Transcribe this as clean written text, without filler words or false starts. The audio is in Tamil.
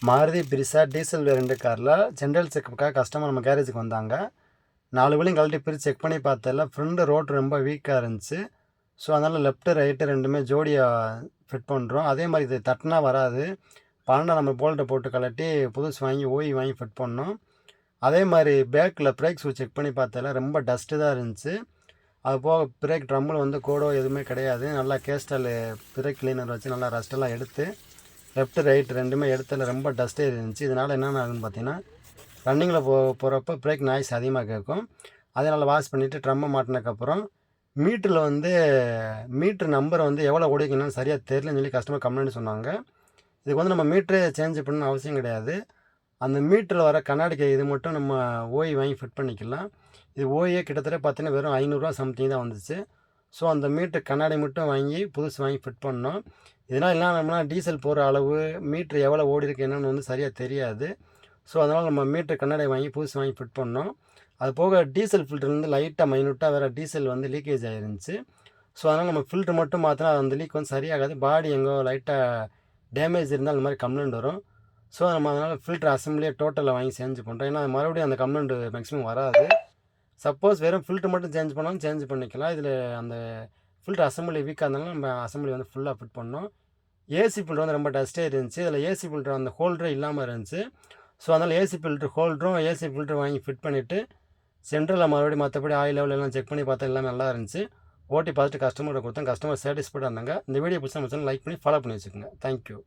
மாருதி பிரிஸா டீசல் வேரியண்ட் காரில் ஜென்ரல் செக்கப்புக்காக கஸ்டமர் நம்ம கேரேஜுக்கு வந்தாங்க. 4 வீலையும் கழட்டி பிரித்து செக் பண்ணி பார்த்ததில் ஃப்ரண்ட் ரோட் ரொம்ப வீக்காக இருந்துச்சு. ஸோ அதனால் லெஃப்ட்டு ரைட்டு ரெண்டுமே ஜோடியாக ஃபிட் பண்ணுறோம். அதே மாதிரி இது தட்டினா வராது. 12 நம்ம போல்ட்டை போட்டு கழட்டி புதுசு வாங்கி ஓய் வாங்கி ஃபிட் பண்ணோம். அதே மாதிரி பேக்கில் பிரேக் ஷூ செக் பண்ணி பார்த்ததில் ரொம்ப டஸ்ட்டு தான் இருந்துச்சு. அது போக பிரேக் ட்ரம்மில் வந்து கோடோ எதுவுமே கிடையாது. நல்லா கேஸ்டல் பிரேக் கிளீனர் வச்சு நல்லா ரஸ்ட்டெல்லாம் எடுத்து லெஃப்ட்டு ரைட் ரெண்டுமே இடத்துல ரொம்ப டஸ்ட்டே இருந்துச்சு. இதனால் என்னென்ன ஆகுதுன்னு பார்த்தீங்கன்னா, ரன்னிங்கில் போகிறப்ப பிரேக் நாய்ஸ் அதிகமாக கேட்கும். அதனால் வாஷ் பண்ணிவிட்டு ட்ரம்மை மாட்டினதுக்கப்புறம் மீட்டரில் வந்து மீட்ரு நம்பரை வந்து எவ்வளோ ஓடிக்கணும்னு சரியாக தெரியலன்னு சொல்லி கஸ்டமர் கம்ப்ளைண்ட் சொன்னாங்க. இதுக்கு வந்து நம்ம மீட்ரு சேஞ்ச் பண்ணணும்னு அவசியம் கிடையாது. அந்த மீட்டரில் வர கண்ணாடிக்கு இது மட்டும் நம்ம ஓய் வாங்கி ஃபிட் பண்ணிக்கலாம். இது ஓயே கிட்டத்தட்ட பார்த்தீங்கன்னா வெறும் 500 சம்திங் தான் வந்துச்சு. ஸோ அந்த மீட்ரு கண்ணாடி மட்டும் வாங்கி புதுசு வாங்கி ஃபிட் பண்ணோம். இதனால் என்ன நம்மனா டீசல் போகிற அளவு மீட்ரு எவ்வளோ ஓடிருக்கு என்னென்னு வந்து சரியாக தெரியாது. ஸோ அதனால் நம்ம மீட்ரு கண்ணாடி வாங்கி புதுசு வாங்கி ஃபிட் பண்ணோம். அது போக டீசல் ஃபில்டர்லேருந்து லைட்டாக மைனூட்டாக வேறு டீசல் வந்து லீக்கேஜ் ஆகிருந்துச்சு. ஸோ அதனால் நம்ம ஃபில்ட்ரு மட்டும் மாற்றினா அந்த லீக் வந்து சரியாகாது. பாடி எங்கோ லைட்டாக டேமேஜ் இருந்தால் அந்த மாதிரி கம்ப்ளைண்ட் வரும். ஸோ நம்ம அதனால் ஃபில்ட்ரு அசம்பிளியே டோட்டலில் வாங்கி சேஞ்ச் பண்ணுறோம். ஏன்னா மறுபடியும் அந்த கம்ப்ளைண்ட் மேக்ஸிமம் வராது. சப்போஸ் வெறும் ஃபில்ட்ரு மட்டும் சேஞ்ச் பண்ணாலும் சேஞ்ச் பண்ணிக்கலாம். இதில் அந்த ஃபில்ட்ரு அசம்பிளி வீக்காக இருந்தாலும் நம்ம அசம்பிளி வந்து ஃபுல்லாக ஃபிட் பண்ணோம். ஏசி ஃபில்ட்ரு வந்து ரொம்ப டஸ்ட்டே இருந்துச்சு. இதில் ஏசி ஃபில்ட்ரு அந்த ஹோல்டரே இல்லாமல் இருந்துச்சு. ஸோ அதனால் ஏசி ஃபில்ட்ரு ஹோல்டரும் ஏசி ஃபில்ட்ரு வாங்கி ஃபிட் பண்ணிவிட்டு சென்ட்ரலில் மறுபடியும் மற்றபடி ஆயில் லெவல் எல்லாம் செக் பண்ணி பார்த்தா எல்லாம் நல்லா இருந்துச்சு. ஓட்டி பார்த்துட்டு கஸ்டமர்கிட்ட கொடுத்தேன். கஸ்டமர் சாட்டிஸ்ஃபைடாக இருந்தாங்க. இந்த வீடியோ பிடிச்சா நம்ம சேனல் லைக் பண்ணி ஃபாலோ பண்ணி வச்சுக்கோங்க. தேங்க்யூ.